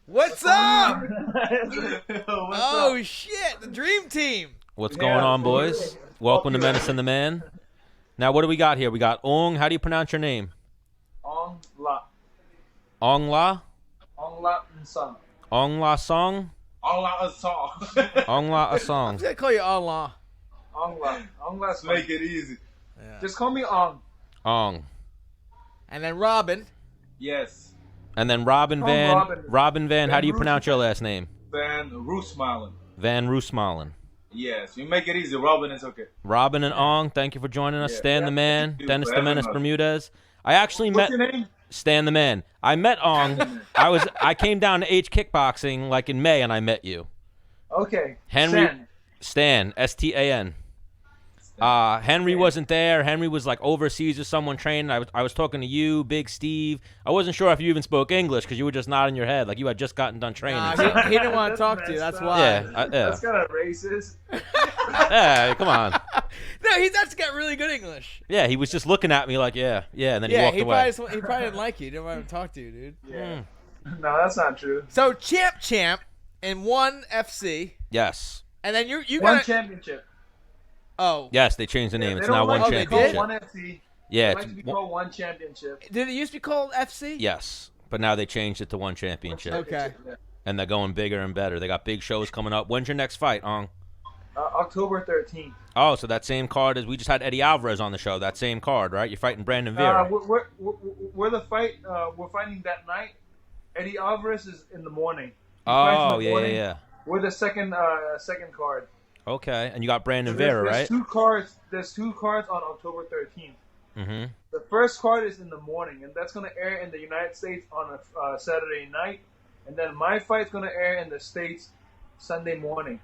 What's up? What's up? Shit, the dream team. What's going on, boys? Welcome to Menace and the Man. Now, what do we got here? We got Aung. How do you pronounce your name? Aung La. Aung La? Aung La Nsang. Aung La Song? Aung La Asong. Aung La I'm Asong. just gonna call you Allah. Aung La. Aung La. Make it easy. Yeah. Just call me Aung. Aung. And then Robin. Yes. And then Robin Aung Van. Robin. Robin Van. How do you Van pronounce your last name? Van Roosmalen. Van Roosmalen. Yes. You make it easy. Robin is okay. Robin and Aung, thank you for joining us. Yeah. Stan the Man. Thank you Dennis for the having Menace us. Bermudez. I actually What's met your name? Stan the Man. I met Aung. I came down to H Kickboxing like in May, and I met you. Okay. Henry. Sen. Stan, S-T-A-N. Henry wasn't there. Henry was like overseas with someone training. I was talking to you, Big Steve. I wasn't sure if you even spoke English because you were just nodding your head like you had just gotten done training. Nah, So- he didn't want to talk to you. That's That's messed why. yeah, That's kind of racist. yeah, come on. No, he's actually got really good English. Yeah, he was just looking at me like, yeah, and then he Yeah, walked he away. probably didn't like you. He didn't want to talk to you, dude. Yeah. No, that's not true. So champ, and one FC, Yes, and then you One got championship. Oh, yes, they changed the name. They It's don't now like one to be championship. called one FC. Yeah, They it's like to be one- called one championship. did it used to be called FC? yes, but now they changed it to one championship, Okay. Yeah. and they're going bigger and better. They got big shows coming up. When's your next fight, Ong? October 13th. Oh, so that same card as we just had Eddie Alvarez on the show. That same card, right? You're fighting Brandon Vera. We're the fight. We're fighting that night. Eddie Alvarez is in the morning. He fights in Oh, the yeah, morning. yeah. We're the second card. Okay, and you got Brandon There's- Vera, there's right? Two cards. There's two cards on October 13th. Mm-hmm. The first card is in the morning, and that's going to air in the United States on a Saturday night. And then my fight's going to air in the States Sunday morning.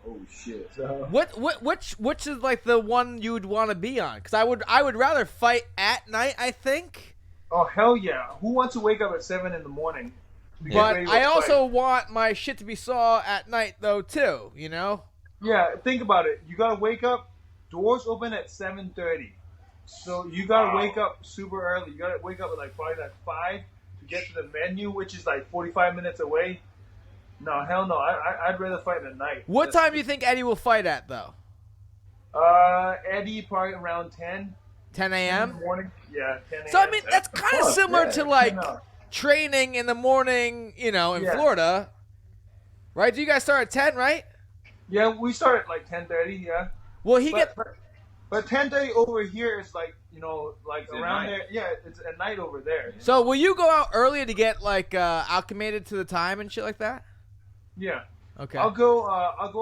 Oh shit. So Which is like the one you would want to be on? Because I would rather fight at night. I think. oh hell yeah! Who wants to wake up at 7 in the morning? to get But ready to I fight? also want my shit to be saw at night though too. You know. Yeah, think about it. You gotta wake up. Doors open at 7:30, so you gotta wake up super early. You gotta wake up at probably 5 to get to the venue, which is 45 minutes away. No, hell no. I'd rather fight at night. What time do you think Eddie will fight at though? Eddie probably around 10. 10 in the a.m. morning. Yeah, 10 a.m. So I mean that's kind of fuck, similar yeah. to like No. training in the morning, in Yeah. Florida, right? Do you guys start at 10, right? Yeah, we start at 10:30. Yeah. Well, he But 10:30 over here is It's at around night. there. Yeah, it's at night over there. So will you go out earlier to get acclimated to the time and shit like that? Yeah. Okay. I'll go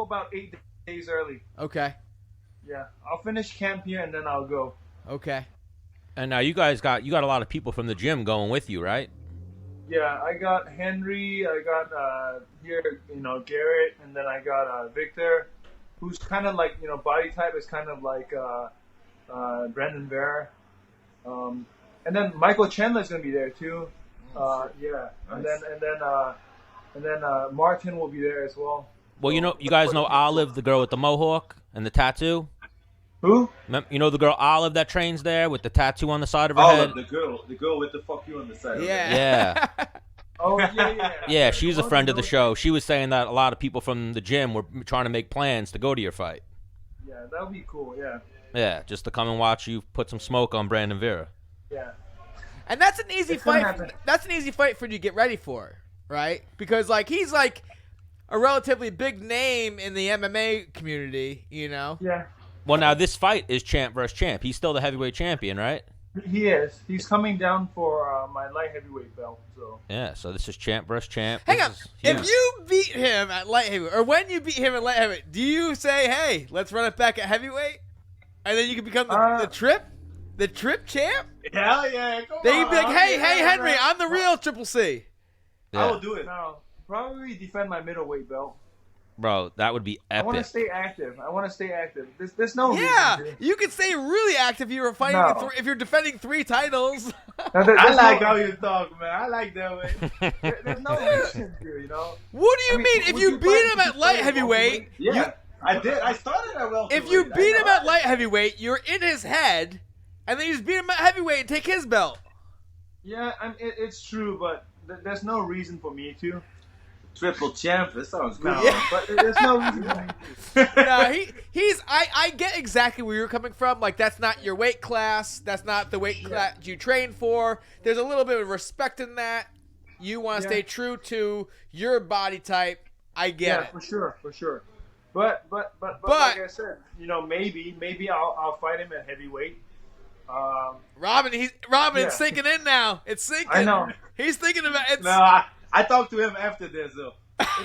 about 8 days early. Okay. Yeah, I'll finish camp here and then I'll go. Okay. And now you got a lot of people from the gym going with you, right? Yeah, I got Henry, I got here, Garrett, and then I got Victor, who's kind of body type is kind of like Brandon Vera. And then Michael Chandler's gonna be there too. Yeah, Nice. and then Martin will be there as well. Well, you guys know Olive, the girl with the mohawk and the tattoo. Who? You know the girl Olive that trains there with the tattoo on the side of her Oh, head. the girl with the fuck you on the side. Yeah. Yeah, Oh yeah. yeah, she's a friend of the show. She was saying that a lot of people from the gym were trying to make plans to go to your fight. Yeah, that would be cool. Yeah, Yeah, just to come and watch you put some smoke on Brandon Vera. yeah. And that's an easy It's gonna fight. happen. That's an easy fight for you to get ready for, right? Because he's a relatively big name in the MMA community, Yeah, Well, now this fight is champ versus champ. He's still the heavyweight champion, right? he is. He's coming down for my light heavyweight belt. So Yeah, so this is champ versus champ. Hang This on. is If huge. you beat him at light heavyweight, or when you beat him at light heavyweight, do you say, "Hey, let's run it back at heavyweight," and then you can become the trip champ? Hell yeah. Come Then you'd on. be like, "Hey, yeah, Henry, right. I'm the real Triple C." I Yeah. will do it. no, probably defend my middleweight belt. Bro, that would be I want to epic. stay active. There's no Yeah, reason to. you could stay really active if you were fighting. No. If you're defending 3 titles. Now, I like no, how you talk, man. I like that way. there's no reason to. What do you I mean, mean? If would you you beat fight- him would at you light fight heavyweight, Yeah, I did. I started at welterweight. if you I beat know. him at light heavyweight, you're in his head, and then you just beat him at heavyweight and take his belt. Yeah, it's true, but there's no reason for me to. Triple champ. That sounds good. No, but there's no reason for me to. No, he's. I get exactly where you're coming from. Like, that's not your weight class. That's not the weight class you train for. There's a little bit of respect in that. You want to stay true to your body type. I get it. For sure. But like I said, maybe I'll fight him at heavyweight. Robin, it's sinking in now. It's sinking. I know. He's thinking about it. No, I talked to him after this though.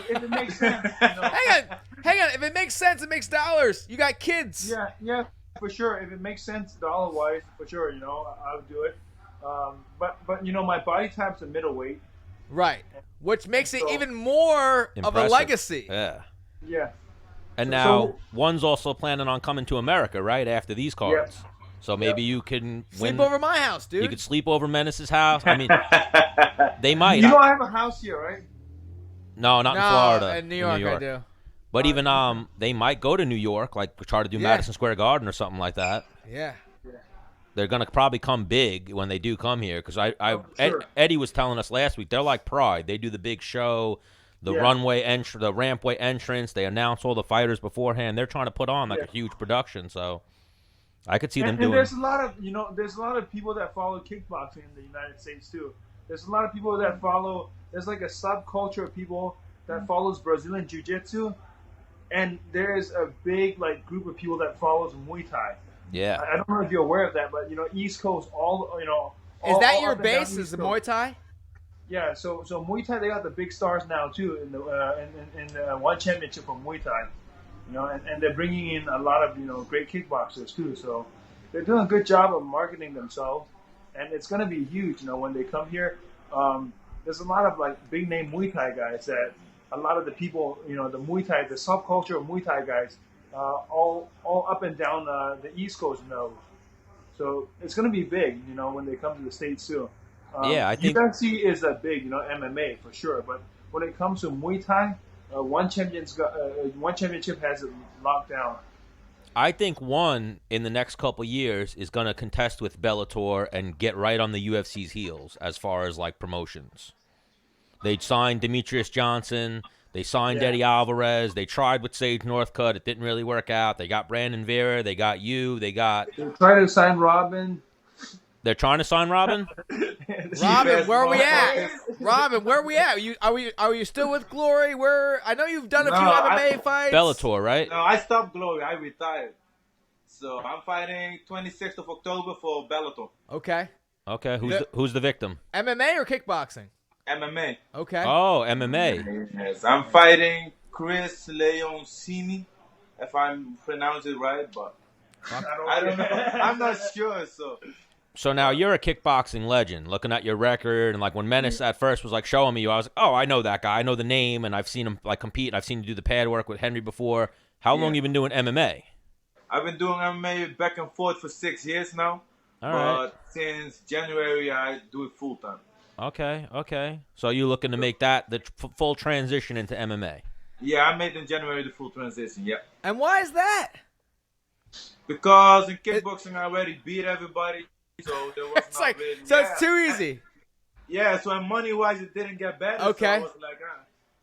If it makes sense. Hang on. If it makes sense, it makes dollars. You got kids. Yeah, for sure. If it makes sense dollar-wise, for sure, I'll do it. But my body type's a middleweight. Right. Which makes it even more impressive. of a legacy. Yeah. Yeah. And now one's also planning on coming to America, right, after these cards. Yep. So maybe you can Sleep over my house, dude. You could sleep over Menace's house. I mean, they might. I have a house here, right? No, not in Florida. In New York, I do. But even they might go to New York, like try to do Madison Square Garden or something like that. Yeah. They're gonna probably come big when they do come here, because sure. Eddie was telling us last week they're like Pride. They do the big show, the the rampway entrance. They announce all the fighters beforehand. They're trying to put on like a huge production. So I could see them doing. And there's a lot of people that follow kickboxing in the United States too. There's a lot of people that follow. There's like a subculture of people that follows Brazilian Jiu-Jitsu, and there's a big group of people that follows Muay Thai. Yeah. I don't know if you're aware of that, but East Coast, Is that your base? Is the Muay Thai? Yeah. So Muay Thai, they got the big stars now too in the one championship for Muay Thai. And they're bringing in a lot of great kickboxers too. So they're doing a good job of marketing themselves, and it's going to be huge. when they come here. There's a lot of big name Muay Thai guys that a lot of the people, the Muay Thai, the subculture of Muay Thai guys, all up and down the East Coast know. So it's going to be big, when they come to the States too. I think UFC is a big, MMA for sure. But when it comes to Muay Thai, one championship has it locked down. I think one in the next couple years is going to contest with Bellator and get right on the UFC's heels as far as promotions. They signed Demetrius Johnson. They signed Eddie Alvarez. They tried with Sage Northcutt. It didn't really work out. They got Brandon Vera. They got you. They got. They're trying to sign Robin. They're trying to sign Robin. Robin, where are we at? Robin, where are we at? Are you still with Glory? I know you've done a few MMA fights. Bellator, right? No, I stopped Glory. I retired. So I'm fighting 26th of October for Bellator. Okay. Who's the victim? MMA or kickboxing? MMA. Okay. Oh, MMA. Yes, I'm fighting Chris Leoncini, if I'm pronouncing it right, but I don't know. I'm not sure. So now you're a kickboxing legend. Looking at your record, and when Menace at first was showing me you, I was like, oh, I know that guy. I know the name, and I've seen him compete. And I've seen him do the pad work with Henry before. How long you been doing MMA? I've been doing MMA back and forth for 6 years now. All right. But since January, I do it full time. Okay. So you looking to make that the full transition into MMA? Yeah, I made in January the full transition, yeah. And why is that? Because in kickboxing, I already beat everybody, so there was it's it's too easy. Yeah, so money-wise, it didn't get better. Okay. So I was like,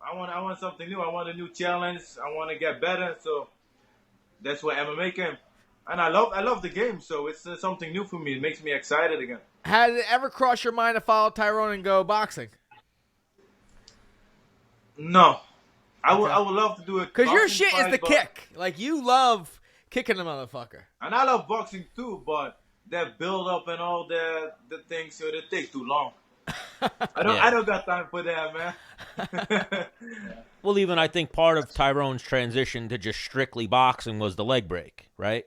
I want something new. I want a new challenge. I want to get better. So that's where MMA came. And I love the game, so it's something new for me. It makes me excited again. Has it ever crossed your mind to follow Tyrone and go boxing? No. I would love to do it. Because your shit is the kick. You love kicking the motherfucker. And I love boxing too, but that build up and all the things, so it takes too long. I don't got time for that, man. Well, even I think part of Tyrone's transition to just strictly boxing was the leg break, right?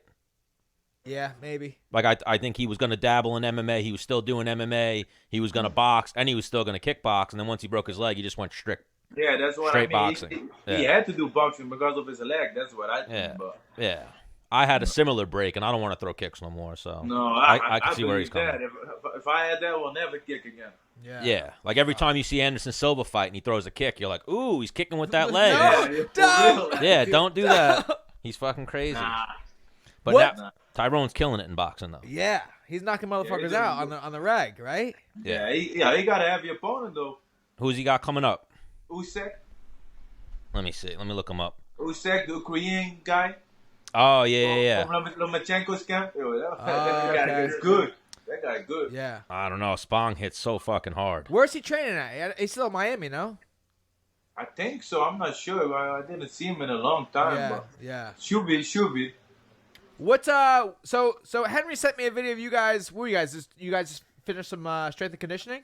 Yeah, maybe. I think he was going to dabble in MMA. He was still doing MMA. He was going to box, and he was still going to kickbox. And then once he broke his leg, he just went strict. Yeah, that's what straight I mean. boxing. He had to do boxing because of his leg. That's what I think. Yeah. I had a similar break, and I don't want to throw kicks no more. So no, I can see where he's coming. If I had that, we'll never kick again. Yeah. Every time you see Anderson Silva fight and he throws a kick, you're like, ooh, he's kicking with that leg. Don't do that. He's fucking crazy. Nah. But now, Tyrone's killing it in boxing, though. Yeah, he's knocking motherfuckers out on the reg, right? Yeah, he got a heavy opponent, though. Who's he got coming up? Usyk. Let me see. Let me look him up. Usyk, the Ukrainian guy. Oh, yeah. From Lomachenko's camp. Yo, that okay. guy is good. That guy good. Yeah. I don't know. Spong hits so fucking hard. Where's he training at? He's still in Miami, no? I think so. I'm not sure. I didn't see him in a long time. Yeah. But Yeah. should be. What? So Henry sent me a video of you guys. Were you guys? You guys just finished some strength and conditioning?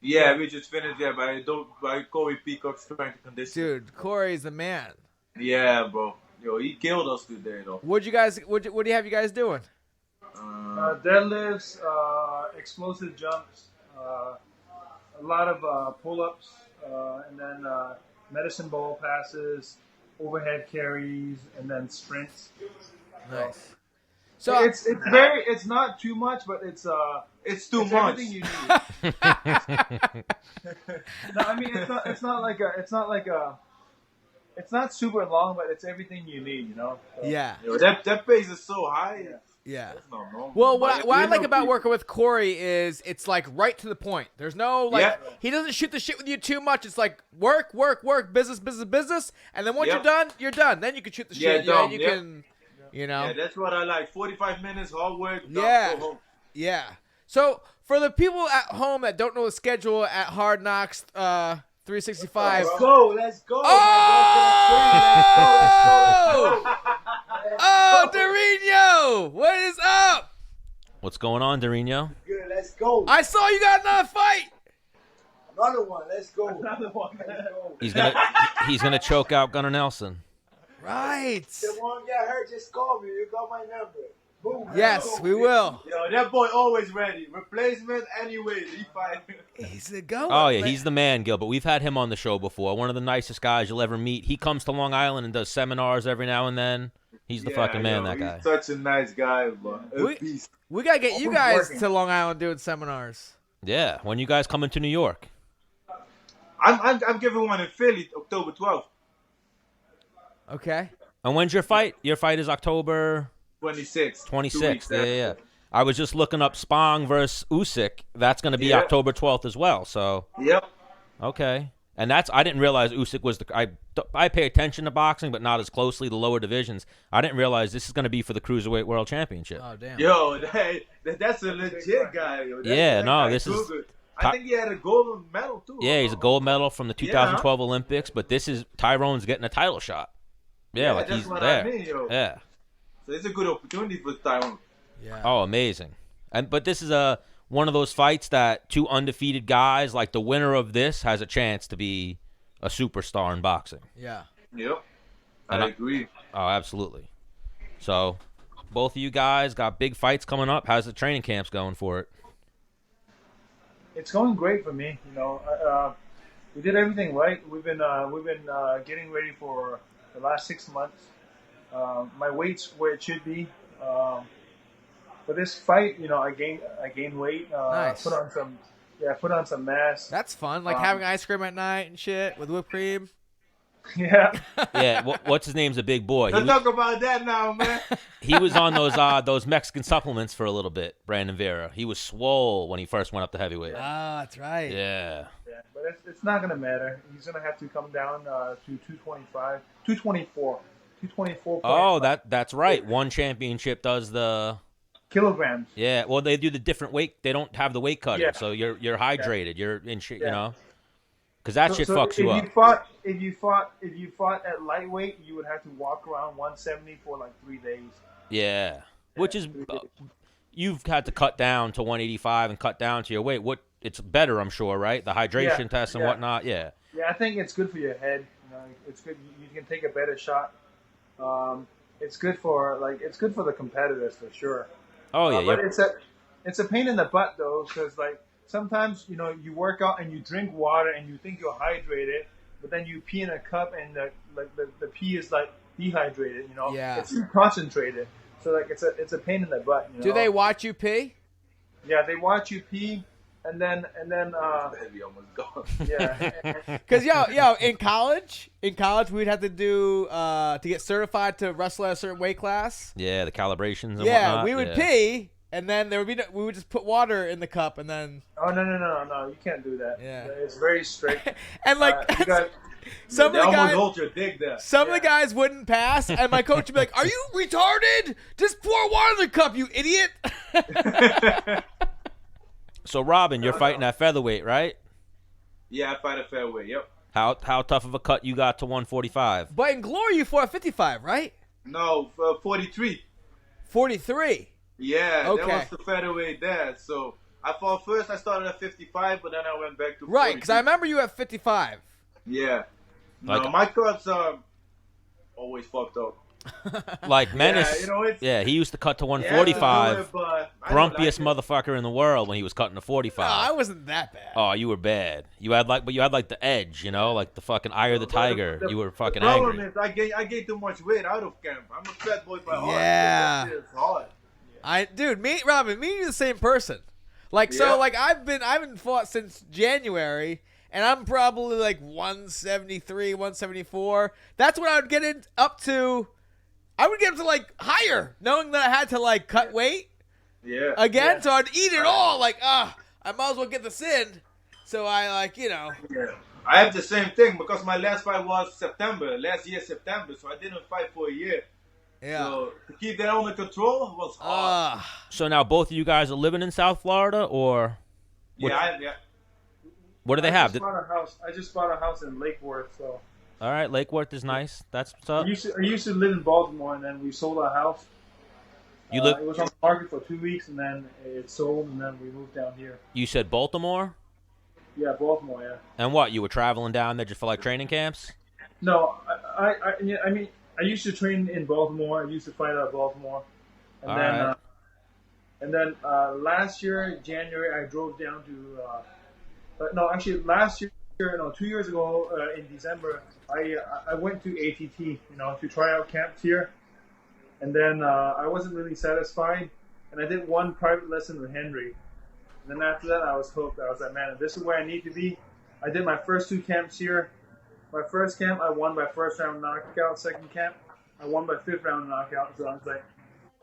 Yeah, we just finished by Corey Peacock's strength and conditioning. Dude, Corey's the man. Yeah, bro. Yo, he killed us today, though. What do you have you guys doing? Deadlifts, explosive jumps, a lot of pull-ups, and then medicine ball passes, overhead carries, and then sprints. Nice. So it's not too much, but it's too much. everything you need. No, I mean it's not super long, but it's everything you need, you know. So, yeah. Yo, that pace is so high. Yeah. That's not normal. Well, what I like about working with Corey is it's like right to the point. There's no he doesn't shoot the shit with you too much. It's like work, business, and then once you're done. Then you can shoot the shit. Yeah, you can, you know. Yeah, that's what I like. 45 minutes, hard work. Yeah. Go home. Yeah. So for the people at home that don't know the schedule at Hard Knocks 365. Let's go. Oh, Dorino! What is up? What's going on, Dorino? Good, let's go. I saw you got another fight. Another one, let's go. Another one. Let's go. He's gonna choke out Gunnar Nelson. Right. The one got hurt, just call me. You got my number. Boom. Yes, we will. Yo, that boy always ready. Replacement anyway. He fight. He's the goat. Oh, yeah, he's the man, Gil. But we've had him on the show before. One of the nicest guys you'll ever meet. He comes to Long Island and does seminars every now and then. He's the fucking man, that guy. He's such a nice guy, bro. We got to get you guys to Long Island doing seminars. Yeah, when you guys come into New York. I'm giving one in Philly, October 12th. Okay. And when's your fight? Your fight is October 26th. 26th. Yeah. I was just looking up Spong versus Usyk. That's going to be October 12th as well. So. Yep. Okay. And I didn't realize Usyk was I pay attention to boxing, but not as closely the lower divisions. I didn't realize this is going to be for the Cruiserweight World Championship. Oh, damn. Yo, that's a legit guy. Yo. This is. Good. I think he had a gold medal too. Yeah, he's a gold medal from the 2012 Olympics, but this is Tyrone's getting a title shot. Yeah, like that's he's what there. I mean, yo. Yeah. So it's a good opportunity for Tyrone. Yeah. Oh, amazing. But this is one of those fights that two undefeated guys, like the winner of this, has a chance to be a superstar in boxing. Yeah. Yep. And I agree. Oh, absolutely. So, both of you guys got big fights coming up. How's the training camps going for it? It's going great for me. You know, we did everything right. We've been getting ready for the last 6 months. My weight's where it should be. For this fight, you know, I gained weight. Nice. Put on some mass. That's fun. Like having ice cream at night and shit with whipped cream. Yeah. Yeah. What's his name's a big boy. Let's talk about that now, man. He was on those Mexican supplements for a little bit. Brandon Vera. He was swole when he first went up to heavyweight. Ah, that's right. Yeah, but it's not gonna matter. He's gonna have to come down to 225, 224, 224. Oh, that's right. One championship does the kilograms. Yeah, well, they do the different weight. They don't have the weight cutting, Yeah. so you're hydrated. You're in shit, you Yeah. know, because that shit fucks you up. If you fought at lightweight, you would have to walk around 170 for like 3 days. Yeah, which is you've had to cut down to 185 and cut down to your weight. It's better, I'm sure, right? The hydration tests and whatnot. Yeah. Yeah, I think it's good for your head. You know, it's good. You can take a better shot. It's good for the competitors for sure. Oh yeah, but it's a pain in the butt though, because like sometimes you know you work out and you drink water and you think you're hydrated, but then you pee in a cup and the pee is like dehydrated. You know, it's too concentrated. So like it's a pain in the butt. You know? Do they watch you pee? Yeah, they watch you pee, and then Baby almost gone. yeah. Because yo, in college we'd have to do to get certified to wrestle at a certain weight class. Yeah, the calibrations and Yeah, whatnot. we would pee, and then we would just put water in the cup, and then. Oh no! You can't do that. Yeah. It's very strict. And like You got, some of They the almost guys, hold your dick there. some of the guys wouldn't pass, and my coach would be like, "Are you retarded? Just pour water in the cup, you idiot!" So Robin, you're fighting at featherweight, right? Yeah, I fight a fairway. Yep. How tough of a cut you got to 145? But in Glory, you fought at 55, right? No, 43. 43. Yeah, Okay. that was the featherweight there. So I fought first. I started at 55, but then I went back to Right, because I 43. remember you at 55. Yeah. No, Like- my cuts are always fucked up. Like Menace, Yeah, you know, it's- he used to cut to Yeah, I 145. do it, but I don't Grumpiest like it. motherfucker in the world when he was cutting to No, 45. I wasn't that bad. Oh, you were bad. You had like the edge, like the fucking eye of the tiger. You were fucking The problem angry. is I gained too much weight out of camp. I'm a fat boy by heart. Yeah. That shit is hard. Robin, me and you the same person. Like, so, Yeah. like, I haven't fought since January, and I'm probably like 173, 174. That's when I would get it up to. I would get up to like higher, knowing that I had to like cut weight Yeah. again. Yeah. So I'd eat it all. Like, I might as well get this in. So I Yeah. I have the same thing because my last fight was last year September, so I didn't fight for a year. yeah. So to keep that under control was hard. So now both of you guys are living in South Florida, or yeah. what do they have? I just bought a house in Lake Worth, so. All right, Lake Worth is nice. That's what's I up. used to live in Baltimore, and then we sold our house. You live? It was on the market for 2 weeks, and then it sold, and then we moved down here. You said Baltimore, Yeah, Baltimore. Yeah. and what? You were traveling down there just for like training camps? No, I mean, I used to train in Baltimore. I used to fight out of Baltimore, and All then right. last year January I drove down to. No, actually last year, 2 years ago in December, I went to ATT, to try out camps here, and then I wasn't really satisfied, and I did one private lesson with Henry, and then after that I was hooked. I was like, man, this is where I need to be. I did my first 2 camps here. My first camp I won by first round knockout. Second camp I won by 5th round knockout. So I was like,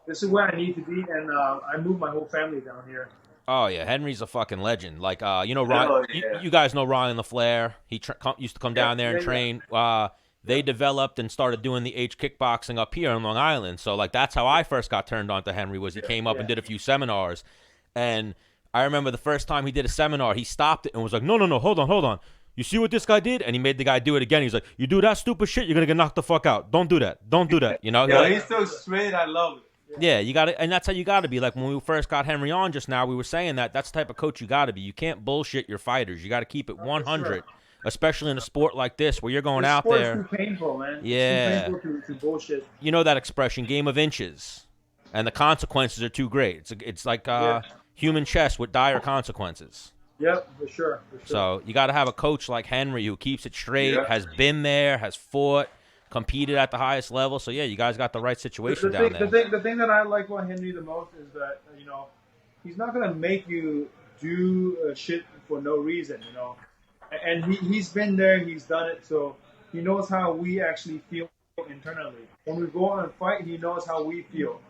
this is where I need to be, and I moved my whole family down here. Oh yeah, Henry's a fucking legend. Like Ryan, Oh, yeah. you guys know Ryan LaFleur. He used to come down there and Yeah. train. They developed and started doing the H kickboxing up here on Long Island. So like that's how I first got turned on to Henry. Was he came up and did a few seminars, and I remember the first time he did a seminar, he stopped it and was like, no, hold on. You see what this guy did? And he made the guy do it again. He's like, you do that stupid shit, you're gonna get knocked the fuck out. Don't do that. Yeah, he's so straight. I love it. Yeah, you got to, and that's how you got to be. Like when we first got Henry on just now, we were saying that's the type of coach you got to be. You can't bullshit your fighters. You got to keep it 100, especially in a sport like this where you're going This out sport's there. too painful, man. Yeah. It's too painful to bullshit. You know that expression, game of inches, and the consequences are too great. It's like human chess with dire consequences. Yep, for sure. So you got to have a coach like Henry who keeps it straight, Yeah. has been there, has fought, competed at the highest level. So yeah, you guys got the right situation down there. The thing that I like about Henry the most is that he's not gonna make you do shit for no reason, And he's been there, he's done it, so he knows how we actually feel internally. When we go on and fight, he knows how we feel.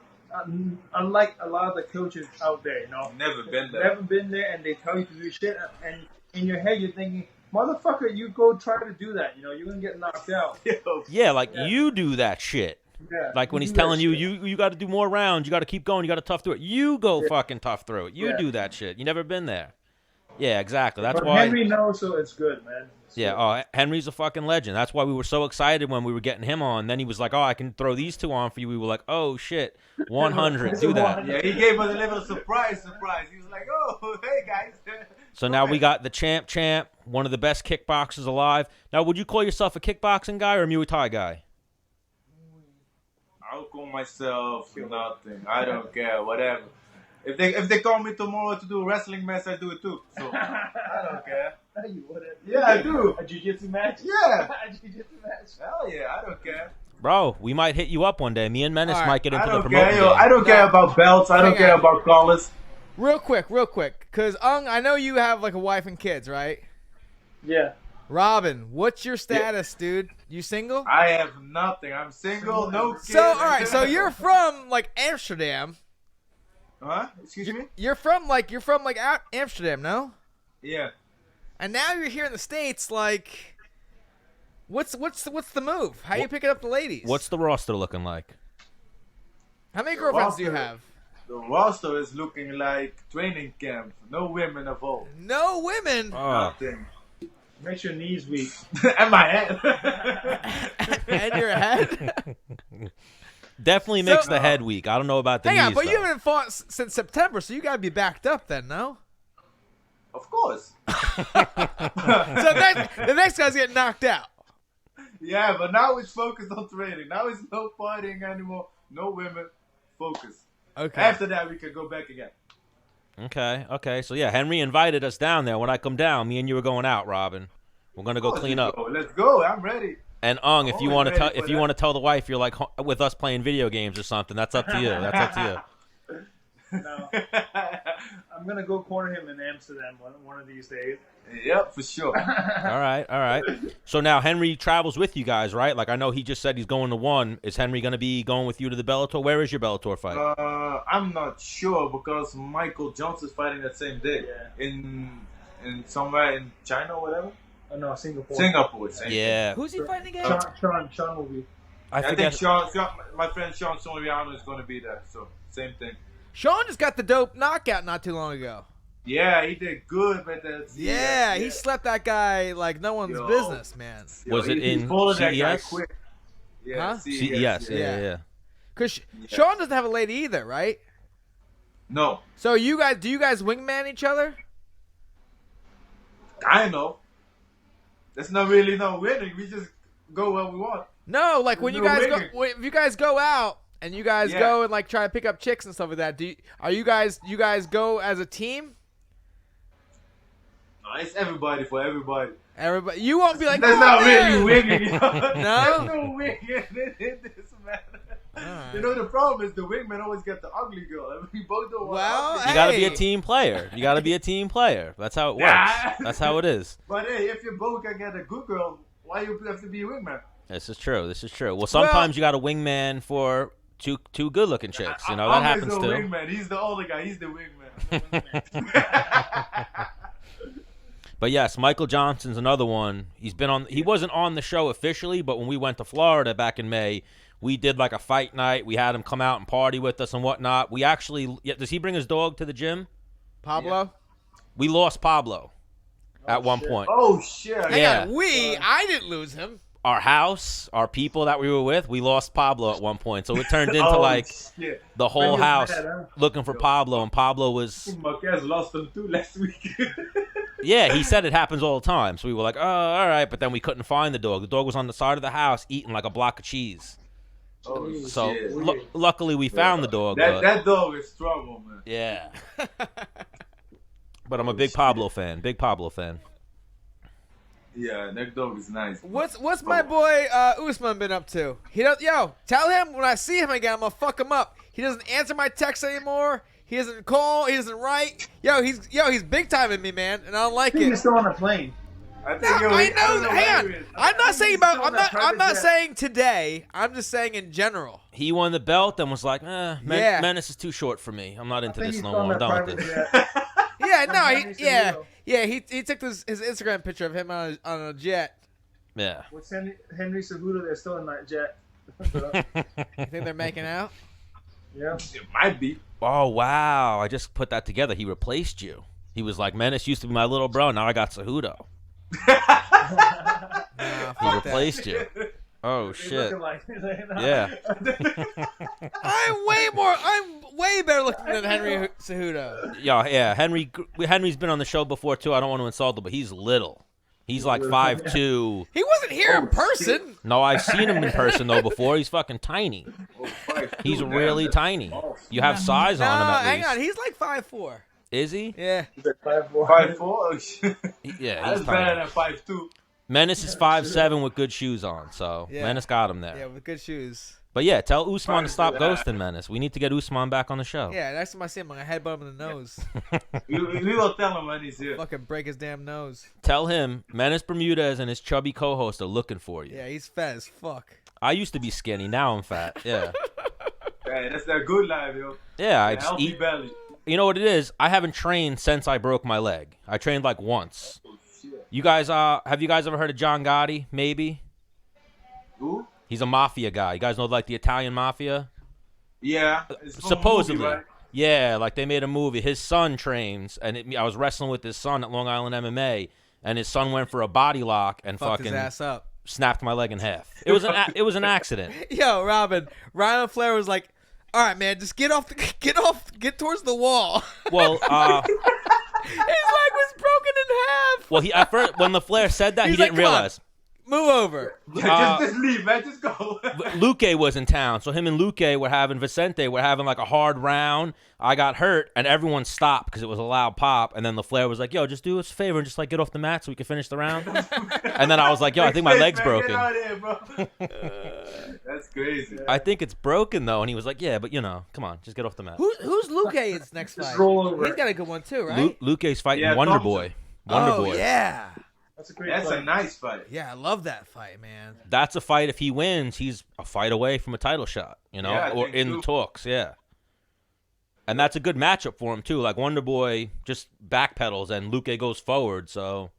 Unlike a lot of the coaches out there, Never been there. never been there, and they tell you to do shit, and in your head you're thinking, motherfucker, you go try to do that, you're gonna get knocked out. Yeah, like you do that shit. Yeah, Like when you he's do that telling you, shit. you got to do more rounds, you got to keep going, you got to tough through it. You go fucking tough through it. You Yeah. do that shit. You never been there. Yeah, exactly. That's But why. Henry knows, so it's good, man. It's Yeah, good. Henry's a fucking legend. That's why we were so excited when we were getting him on. Then he was like, "Oh, I can throw these 2 on for you." We were like, "Oh shit, 100, do that." Yeah, he gave us a little surprise. He was like, "Oh, hey guys." So now we got the champ, one of the best kickboxers alive. Now, would you call yourself a kickboxing guy or a Muay Thai guy? I'll call myself nothing. I don't care. Whatever. If they call me tomorrow to do a wrestling match, I do it too. So I don't care. You wouldn't. Yeah, I do. A jiu-jitsu match? Yeah. A jiu-jitsu match. Hell yeah, I don't care. Bro, we might hit you up one day. Me and Menace All right. might get into I the don't promoting care. Yo, game. I don't care about belts. I don't Hang care on. about collars. Real quick, because Aung, I know you have like a wife and kids, right? Yeah. Robin, what's your status, dude? You single? I have nothing. I'm single, no kids. So, all right, so you're from like Amsterdam. Huh? Excuse me? You're from Amsterdam, no? Yeah. And now you're here in the States. Like, what's the move? How you picking up the ladies? What's the roster looking like? How many girlfriends do you have? The roster is looking like training camp. No women involved. No women. Nothing. Makes your knees weak. And my head. And your head. Definitely makes the head weak. I don't know about the Hang on, knees, but though. you haven't fought since September, so you gotta be backed up then, no? Of course. So the next guy's getting knocked out. Yeah, but now it's focused on training. Now it's no fighting anymore. No women. Focus. Okay. After that, we can go back again. Okay. So, yeah, Henry invited us down there. When I come down, me and you are going out, Robin. We're going to go clean up. Let's go. I'm ready. And Aung, if you want to tell the wife you're like with us playing video games or something, that's up to you. That's up to you. No. I'm gonna go corner him in Amsterdam one of these days. Yep, for sure. All right. So now Henry travels with you guys, right? Like I know he just said he's going to one. Is Henry going to be going with you to the Bellator? Where is your Bellator fight? I'm not sure because Michael Jones is fighting that same day in somewhere in China or whatever. Oh no, Singapore. Same Yeah. Who's he fighting again? Sean will be. I think Sean, my friend Sean Soriano is going to be there. So same thing. Sean just got the dope knockout not too long ago. Yeah, he did good, but he slept that guy like no one's business, man. Was it in CES? Yeah, Huh? CES, yeah. Because Sean doesn't have a lady either, right? No. So do you guys wingman each other? I know. That's not really no winning. We just go where we want. No, like when There's you no guys winning. if you guys go out and you guys go and like try to pick up chicks and stuff like that, you guys go as a team? No, it's everybody for everybody. Everybody, you won't be like That's not really winning. No? There's no winning in this matter. Alright. You know the problem is the wingman always get the ugly girl. I mean, we both don't want. Well, You got to be a team player. That's how it works. Yeah. That's how it is. But hey, if you both can get a good girl, why you have to be a wingman? This is true. Well, sometimes you got a wingman for two good-looking chicks. You know, that happens too. too. Wingman. He's the older guy. He's the wingman. But yes, Michael Johnson's another one. He wasn't on the show officially, but when we went to Florida back in May, we did like a fight night. We had him come out and party with us and whatnot. We actually, does he bring his dog to the gym? Pablo? We lost Pablo at one point. Oh shit! Hang on, I didn't lose him. Our house, our people that we were with, we lost Pablo at one point. So it turned into shit. the whole Bring his house dad, huh? looking for Pablo, and Pablo was... Marquez lost him too last week. Yeah, he said it happens all the time. So we were like, oh, all right. But then we couldn't find the dog. The dog was on the side of the house eating like a block of cheese. Oh, So shit. luckily we found the dog. That dog is trouble, man. Yeah. But I'm a big Pablo fan. Yeah, that dog is nice. What's my boy Usman been up to? Tell him when I see him again, I'm gonna fuck him up. He doesn't answer my texts anymore. He doesn't call. He doesn't write. He's big timing me, man, and I don't like it. He's still on the plane. I No, think I know. Hang on. I'm not saying about. I'm not jet. saying today. I'm just saying in general. He won the belt and was like, Yeah. Menace is too short for me. I'm not into this he's no still on more. I'm that done with private this. jet. Yeah, no, Henry Cejudo. he took his Instagram picture of him on a jet. Yeah. With Henry Cejudo, they're still in that jet. You think they're making out? Yeah. It might be. Oh, wow. I just put that together. He replaced you. He was like, Menace used to be my little bro. Now I got Cejudo. Nah, He fuck that. replaced you. Oh, They shit. looking like, Yeah. I'm way better looking than Henry Cejudo. Yeah. Henry's been on the show before, too. I don't want to insult him, but he's little. He's like 5'2". He wasn't here in person. No, I've seen him in person, though, before. He's fucking tiny. He's really tiny. You have size No, on him, at hang least. on. He's like 5'4". Is he? Yeah. 5'4". 5'4"? Oh, shit. Yeah, That's he's better tiny. than 5'2". Menace is 5'7" with good shoes on, so Yeah. Menace got him there. Yeah, with good shoes. But yeah, tell Usman to stop Yeah. ghosting Menace. We need to get Usman back on the show. Yeah, next time I see him, I'm gonna headbutt him in the nose. We will tell him when he's here. Fucking break his damn nose. Tell him Menace Bermudez and his chubby co-host are looking for you. Yeah, he's fat as fuck. I used to be skinny. Now I'm fat. Yeah. Hey, that's that good life, yo. Yeah, I A just healthy eat. belly. You know what it is? I haven't trained since I broke my leg. I trained like once. You guys, have you guys ever heard of John Gotti? Maybe. Who? He's a mafia guy. You guys know like the Italian mafia? Yeah. It's from a Supposedly. movie, right? Yeah, like they made a movie. His son trains, and I was wrestling with his son at Long Island MMA, and his son went for a body lock and Fucked fucking his ass up. snapped my leg in half. It was an accident. Yo, Robin, Ryan Flair was like, "All right, man, just get get towards the wall." Well, His leg was broken in half. well, he at first when the Flair said that, he He's like, didn't "Come on." realize. Move over. Just leave, man. Just go. Luque was in town, so him and Luque were having like a hard round. I got hurt, and everyone stopped because it was a loud pop. And then the Flair was like, "Yo, just do us a favor and just like get off the mat so we can finish the round." And then I was like, "Yo, I think my leg's broken." Get out of here, bro. That's crazy. I think it's broken though, and he was like, "Yeah, but you know, come on, just get off the mat." Who's Luque's next fight? Just roll over. He's got a good one too, right? Luque's fighting Yeah, Wonder Thompson. Boy. Wonder Oh Boy. yeah, That's a great That's fight. a nice fight. yeah. I love that fight, man. That's a fight. If he wins, he's a fight away from a title shot, you know, Yeah, I or think in the too. talks, yeah. And that's a good matchup for him too. Like Wonder Boy just backpedals and Luque goes forward. So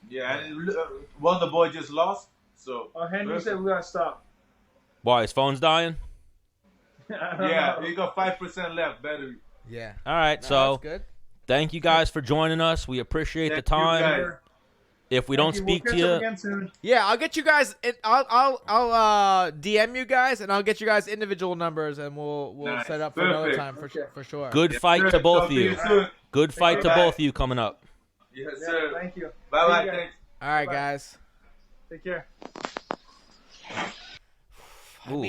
Yeah, and Wonder Boy just lost. So Henry said we gotta stop. why his phone's dying? yeah, you got 5% left battery. Yeah. All right, No, so that's good. thank you guys for joining us. We appreciate the Thank you, time. guys. If we don't speak to you, again soon. Yeah, I'll get you guys. I'll DM you guys, and I'll get you guys individual numbers, and we'll Nice. set up for another Perfect. time for sure. good fight to Sure, both talk of to you. soon. Good fight to Bye. both of you coming up. Yes, Yeah, sir. thank you. Bye bye. See you guys. Thanks. All right, Bye. guys. Take care. Ooh.